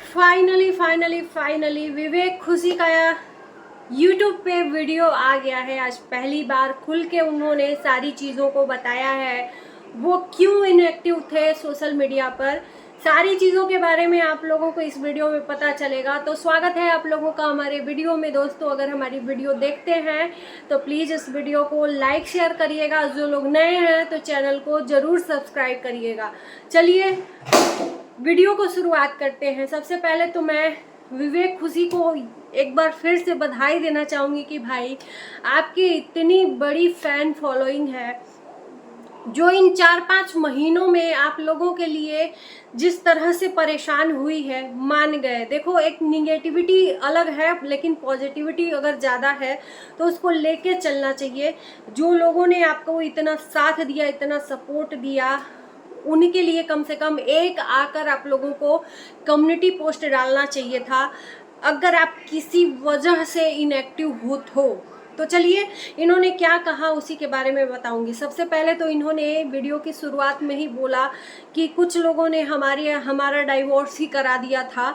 Finally विवेक खुशी का YouTube पे वीडियो आ गया है। आज पहली बार खुल के उन्होंने सारी चीज़ों को बताया है, वो क्यों इनएक्टिव थे सोशल मीडिया पर। सारी चीज़ों के बारे में आप लोगों को इस वीडियो में पता चलेगा। तो स्वागत है आप लोगों का हमारे वीडियो में। दोस्तों, अगर हमारी वीडियो देखते हैं तो प्लीज़ इस वीडियो को लाइक शेयर करिएगा। जो लोग नए हैं तो चैनल को ज़रूर सब्सक्राइब करिएगा। चलिए वीडियो को शुरुआत करते हैं। सबसे पहले तो मैं विवेक खुशी को एक बार फिर से बधाई देना चाहूँगी कि भाई, आपकी इतनी बड़ी फैन फॉलोइंग है, जो इन 4-5 महीनों में आप लोगों के लिए जिस तरह से परेशान हुई है, मान गए। देखो, एक निगेटिविटी अलग है, लेकिन पॉजिटिविटी अगर ज़्यादा है तो उसको लेके चलना चाहिए। जो लोगों ने आपको इतना साथ दिया, इतना सपोर्ट दिया, उनके लिए कम से कम एक आकर आप लोगों को कम्युनिटी पोस्ट डालना चाहिए था, अगर आप किसी वजह से इनएक्टिव हो तो चलिए इन्होंने क्या कहा उसी के बारे में बताऊंगी। सबसे पहले तो इन्होंने वीडियो की शुरुआत में ही बोला कि कुछ लोगों ने हमारा डाइवोर्स ही करा दिया था,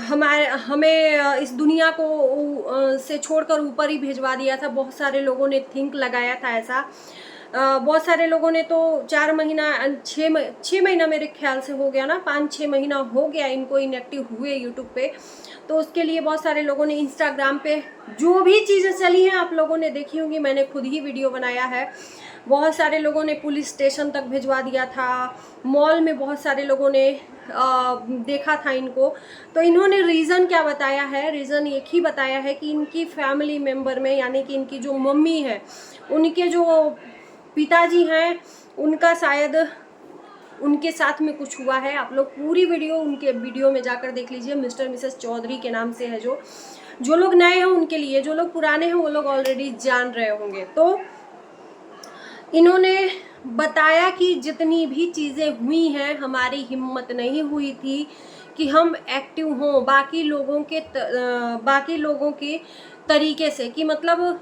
हमें इस दुनिया को से छोड़कर ऊपर ही भिजवा दिया था। बहुत सारे लोगों ने थिंक लगाया था ऐसा। बहुत सारे लोगों ने तो 4 महीना 6 महीना मेरे ख्याल से हो गया ना, 5-6 महीना हो गया इनको इनएक्टिव हुए यूट्यूब पे। तो उसके लिए बहुत सारे लोगों ने इंस्टाग्राम पे जो भी चीज़ें चली हैं आप लोगों ने देखी होंगी, मैंने खुद ही वीडियो बनाया है। बहुत सारे लोगों ने पुलिस स्टेशन तक भिजवा दिया था, मॉल में बहुत सारे लोगों ने देखा था इनको। तो इन्होंने रीज़न क्या बताया है? रीज़न एक ही बताया है कि इनकी फैमिली मेम्बर में, यानी कि इनकी जो मम्मी है, उनके जो पिताजी हैं, उनका शायद उनके साथ में कुछ हुआ है। आप लोग पूरी वीडियो उनके वीडियो में जाकर देख लीजिए। मिस्टर मिसेस चौधरी के नाम से है। जो लोग नए हैं उनके लिए, जो लोग पुराने हैं वो लोग ऑलरेडी जान रहे होंगे। तो इन्होंने बताया कि जितनी भी चीज़ें हुई हैं, हमारी हिम्मत नहीं हुई थी कि हम एक्टिव हों बाकी लोगों के तरीके से। कि मतलब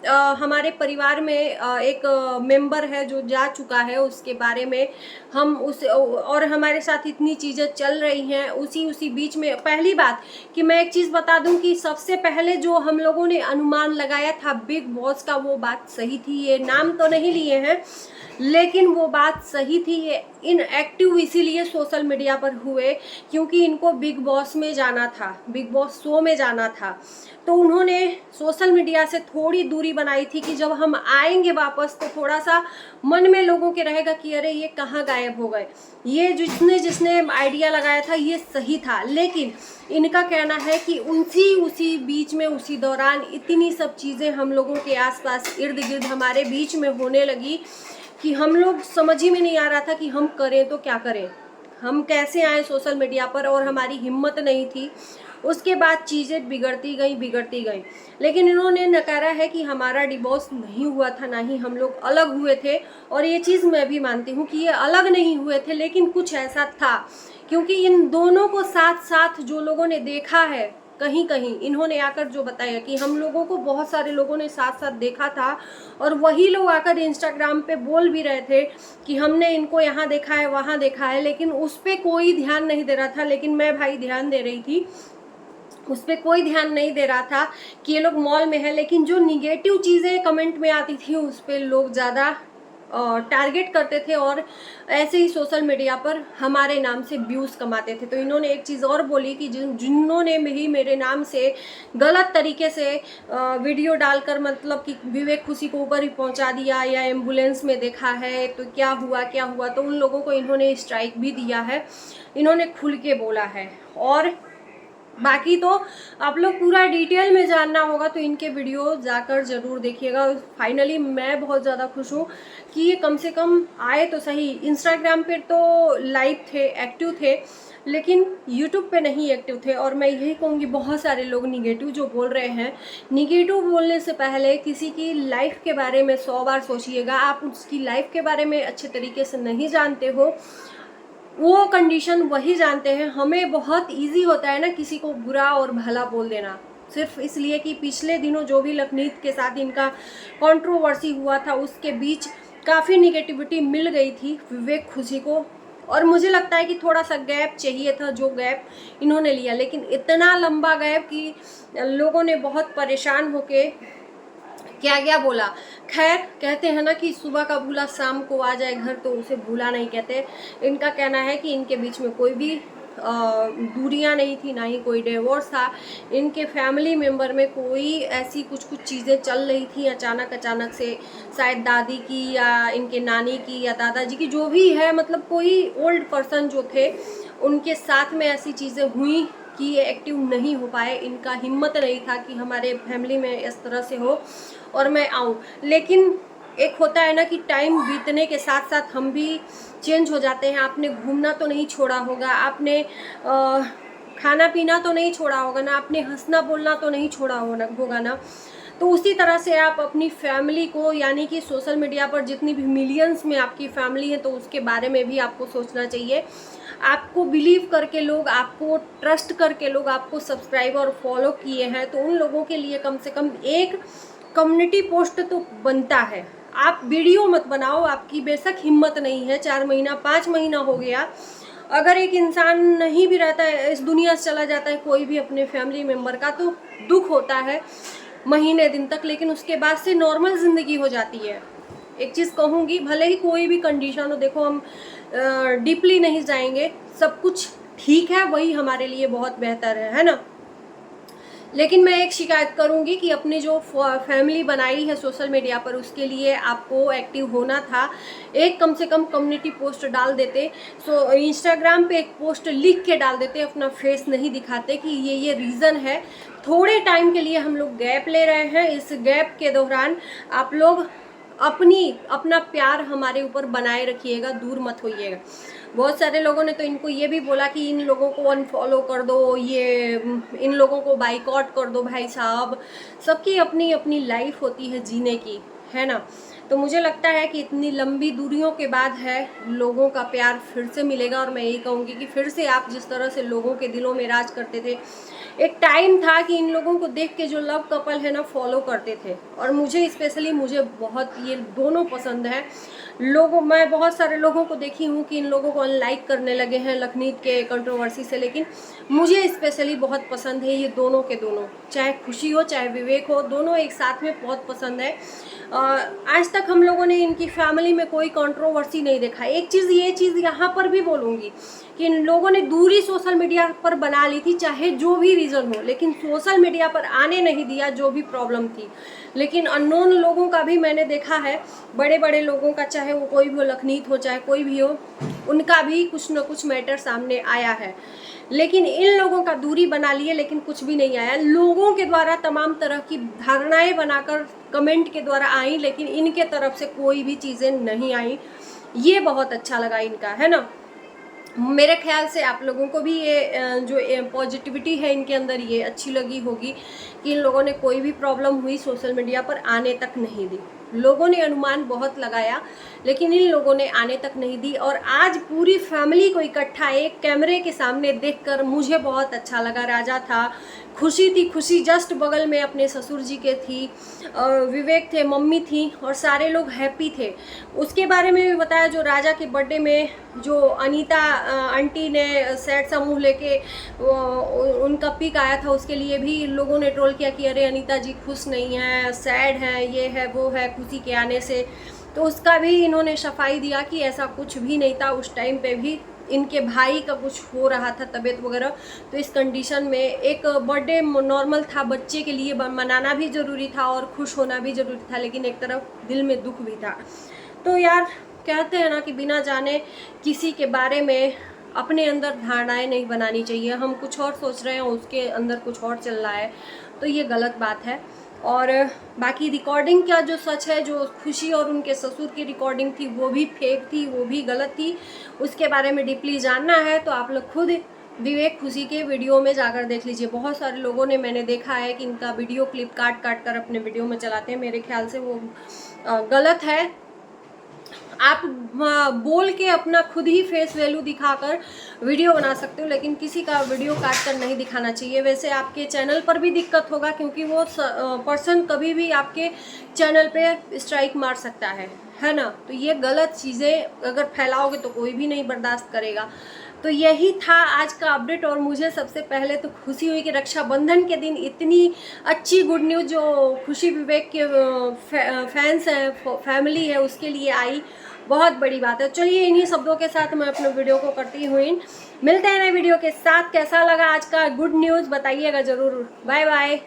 हमारे परिवार में एक मेंबर है जो जा चुका है, उसके बारे में हम और हमारे साथ इतनी चीज़ें चल रही हैं, उसी बीच में। पहली बात कि मैं एक चीज़ बता दूं कि सबसे पहले जो हम लोगों ने अनुमान लगाया था बिग बॉस का, वो बात सही थी। ये नाम तो नहीं लिए हैं, लेकिन वो बात सही थी। ये इनएक्टिव इसीलिए सोशल मीडिया पर हुए क्योंकि इनको बिग बॉस में जाना था, बिग बॉस शो में जाना था। तो उन्होंने सोशल मीडिया से थोड़ी दूरी बनाई थी कि जब हम आएंगे वापस तो थोड़ा सा मन में लोगों के रहेगा कि अरे ये कहाँ गायब हो गए। ये जिसने आइडिया लगाया था ये सही था, लेकिन इनका कहना है कि उसी बीच में, उसी दौरान इतनी सब चीज़ें हम लोगों के आसपास इर्द गिर्द हमारे बीच में होने लगी कि हम लोग समझ ही में नहीं आ रहा था कि हम करें तो क्या करें, हम कैसे आए सोशल मीडिया पर, और हमारी हिम्मत नहीं थी। उसके बाद चीज़ें बिगड़ती गई। लेकिन इन्होंने नकारा है कि हमारा डिवोर्स नहीं हुआ था, ना ही हम लोग अलग हुए थे। और ये चीज़ मैं भी मानती हूँ कि ये अलग नहीं हुए थे, लेकिन कुछ ऐसा था। क्योंकि इन दोनों को साथ साथ जो लोगों ने देखा है, कहीं कहीं इन्होंने आकर जो बताया कि हम लोगों को बहुत सारे लोगों ने साथ साथ देखा था, और वही लोग आकर इंस्टाग्राम पे बोल भी रहे थे कि हमने इनको यहाँ देखा है, वहाँ देखा है, लेकिन उस पर कोई ध्यान नहीं दे रहा था। लेकिन मैं भाई ध्यान दे रही थी, उस पर कोई ध्यान नहीं दे रहा था कि ये लोग मॉल में है। लेकिन जो निगेटिव चीज़ें कमेंट में आती थी उस पर लोग ज़्यादा टारगेट करते थे, और ऐसे ही सोशल मीडिया पर हमारे नाम से व्यूज़ कमाते थे। तो इन्होंने एक चीज़ और बोली कि जिन्होंने भी मेरे नाम से गलत तरीके से वीडियो डालकर, मतलब कि विवेक खुशी को ऊपर ही पहुंचा दिया या एम्बुलेंस में देखा है तो क्या हुआ, तो उन लोगों को इन्होंने स्ट्राइक भी दिया है। इन्होंने खुल के बोला है। और बाकी तो आप लोग पूरा डिटेल में जानना होगा तो इनके वीडियो जाकर ज़रूर देखिएगा। फाइनली मैं बहुत ज़्यादा खुश हूँ कि ये कम से कम आए तो सही। इंस्टाग्राम पे तो लाइव थे, एक्टिव थे, लेकिन यूट्यूब पे नहीं एक्टिव थे। और मैं यही कहूँगी, बहुत सारे लोग निगेटिव जो बोल रहे हैं, निगेटिव बोलने से पहले किसी की लाइफ के बारे में 100 बार सोचिएगा। आप उसकी लाइफ के बारे में अच्छे तरीके से नहीं जानते हो, वो कंडीशन वही जानते हैं। हमें बहुत इजी होता है ना किसी को बुरा और भला बोल देना, सिर्फ इसलिए कि पिछले दिनों जो भी लखनीत के साथ इनका कंट्रोवर्सी हुआ था, उसके बीच काफ़ी निगेटिविटी मिल गई थी विवेक खुशी को। और मुझे लगता है कि थोड़ा सा गैप चाहिए था, जो गैप इन्होंने लिया, लेकिन इतना लंबा गैप कि लोगों ने बहुत परेशान होके क्या क्या बोला। खैर, कहते हैं ना कि सुबह का भूला शाम को आ जाए घर, तो उसे भूला नहीं कहते। इनका कहना है कि इनके बीच में कोई भी दूरियां नहीं थी, ना ही कोई डिवोर्स था। इनके फैमिली मेम्बर में कोई ऐसी कुछ चीज़ें चल रही थी अचानक से, शायद दादी की या इनके नानी की या दादाजी की, जो भी है, मतलब कोई ओल्ड पर्सन जो थे उनके साथ में ऐसी चीज़ें हुई कि ये एक्टिव नहीं हो पाए। इनका हिम्मत नहीं था कि हमारे फैमिली में इस तरह से हो और मैं आऊँ। लेकिन एक होता है ना कि टाइम बीतने के साथ साथ हम भी चेंज हो जाते हैं। आपने घूमना तो नहीं छोड़ा होगा, आपने खाना पीना तो नहीं छोड़ा होगा ना, आपने हंसना बोलना तो नहीं छोड़ा होगा ना। तो उसी तरह से आप अपनी फैमिली को, यानी कि सोशल मीडिया पर जितनी भी मिलियंस में आपकी फैमिली है, तो उसके बारे में भी आपको सोचना चाहिए। आपको बिलीव करके लोग, आपको ट्रस्ट करके लोग आपको सब्सक्राइब और फॉलो किए हैं, तो उन लोगों के लिए कम से कम एक कम्युनिटी पोस्ट तो बनता है। आप वीडियो मत बनाओ, आपकी बेशक हिम्मत नहीं है, 4 महीना 5 महीना हो गया, अगर एक इंसान नहीं भी रहता है, इस दुनिया से चला जाता है कोई भी अपने फैमिली मेम्बर का, तो दुख होता है महीने दिन तक, लेकिन उसके बाद से नॉर्मल ज़िंदगी हो जाती है। एक चीज़ कहूँगी, भले ही कोई भी कंडीशन हो, देखो हम डीपली नहीं जाएंगे, सब कुछ ठीक है, वही हमारे लिए बहुत बेहतर है ना। लेकिन मैं एक शिकायत करूंगी कि अपनी जो फैमिली बनाई है सोशल मीडिया पर, उसके लिए आपको एक्टिव होना था। एक कम से कम कम्युनिटी पोस्ट डाल देते, इंस्टाग्राम पे एक पोस्ट लिख के डाल देते, अपना फेस नहीं दिखाते कि ये रीज़न है। थोड़े टाइम के लिए हम लोग गैप ले रहे हैं, इस गैप के दौरान आप लोग अपना प्यार हमारे ऊपर बनाए रखिएगा, दूर मत होइएगा। बहुत सारे लोगों ने तो इनको ये भी बोला कि इन लोगों को अनफॉलो कर दो, ये इन लोगों को बाइकआउट कर दो। भाई साहब, सबकी अपनी अपनी लाइफ होती है जीने की, है ना। तो मुझे लगता है कि इतनी लंबी दूरियों के बाद है लोगों का प्यार फिर से मिलेगा। और मैं यही कहूँगी कि फिर से आप जिस तरह से लोगों के दिलों में राज करते थे, एक टाइम था कि इन लोगों को देख के जो लव कपल है ना फॉलो करते थे, और मुझे स्पेशली मुझे बहुत ये दोनों पसंद है। मैं बहुत सारे लोगों को देखी हूँ कि इन लोगों को अनलाइक करने लगे हैं लखनीत के कंट्रोवर्सी से, लेकिन मुझे स्पेशली बहुत पसंद है ये दोनों के दोनों, चाहे खुशी हो चाहे विवेक हो, दोनों एक साथ में बहुत पसंद है। आज तक हम लोगों ने इनकी फैमिली में कोई कंट्रोवर्सी नहीं देखा। एक चीज़, ये चीज़ यहाँ पर भी बोलूँगी कि इन लोगों ने दूरी सोशल मीडिया पर बना ली थी, चाहे जो भी रीज़न हो, लेकिन सोशल मीडिया पर आने नहीं दिया जो भी प्रॉब्लम थी। लेकिन अननोन लोगों का भी मैंने देखा है, बड़े बड़े लोगों का, चाहे वो कोई भी हो, लखनीत हो चाहे कोई भी हो, उनका भी कुछ न कुछ मैटर सामने आया है। लेकिन इन लोगों का दूरी बना लिए, लेकिन कुछ भी नहीं आया। लोगों के द्वारा तमाम तरह की धारणाएं बनाकर कमेंट के द्वारा आई, लेकिन इनके तरफ से कोई भी चीज़ें नहीं आई। ये बहुत अच्छा लगा इनका, है ना। मेरे ख्याल से आप लोगों को भी ये जो पॉजिटिविटी है इनके अंदर, ये अच्छी लगी होगी कि इन लोगों ने कोई भी प्रॉब्लम हुई सोशल मीडिया पर आने तक नहीं दी। लोगों ने अनुमान बहुत लगाया, लेकिन इन लोगों ने आने तक नहीं दी। और आज पूरी फैमिली को इकट्ठा एक कैमरे के सामने देखकर मुझे बहुत अच्छा लगा। राजा था, खुशी थी, खुशी जस्ट बगल में अपने ससुर जी के थी, विवेक थे, मम्मी थी, और सारे लोग हैप्पी थे। उसके बारे में भी बताया, जो राजा के बर्थडे में जो अनीता आंटी ने सैड सा मुँह लेके उनका पिक आया था, उसके लिए भी लोगों ने ट्रोल किया कि अरे अनीता जी खुश नहीं हैं, सैड हैं, ये है वो है खुशी के आने से। तो उसका भी इन्होंने सफाई दिया कि ऐसा कुछ भी नहीं था। उस टाइम पे भी इनके भाई का कुछ हो रहा था तबीयत वगैरह, तो इस कंडीशन में एक बर्थडे नॉर्मल था, बच्चे के लिए मनाना भी ज़रूरी था और खुश होना भी ज़रूरी था, लेकिन एक तरफ दिल में दुख भी था। तो यार, कहते हैं ना कि बिना जाने किसी के बारे में अपने अंदर धारणाएं नहीं बनानी चाहिए। हम कुछ और सोच रहे हैं, उसके अंदर कुछ और चल रहा है, तो ये गलत बात है। और बाकी रिकॉर्डिंग का जो सच है, जो खुशी और उनके ससुर की रिकॉर्डिंग थी वो भी फेक थी, वो भी गलत थी। उसके बारे में डीपली जानना है तो आप लोग खुद विवेक खुशी के वीडियो में जाकर देख लीजिए। बहुत सारे लोगों ने, मैंने देखा है कि इनका वीडियो क्लिप काट काट कर अपने वीडियो में चलाते हैं। मेरे ख्याल से वो गलत है। आप बोल के अपना खुद ही फेस वैल्यू दिखाकर वीडियो बना सकते हो, लेकिन किसी का वीडियो काट कर नहीं दिखाना चाहिए। वैसे आपके चैनल पर भी दिक्कत होगा, क्योंकि वो पर्सन कभी भी आपके चैनल पे स्ट्राइक मार सकता है ना। तो ये गलत चीज़ें अगर फैलाओगे तो कोई भी नहीं बर्दाश्त करेगा। तो यही था आज का अपडेट। और मुझे सबसे पहले तो खुशी हुई कि रक्षाबंधन के दिन इतनी अच्छी गुड न्यूज़ जो खुशी विवेक के फैंस हैं, फैमिली है, उसके लिए आई, बहुत बड़ी बात है। चलिए इन्हीं शब्दों के साथ मैं अपने वीडियो को करती हूँ। मिलते हैं नए वीडियो के साथ। कैसा लगा आज का गुड न्यूज़ बताइएगा ज़रूर। Bye bye.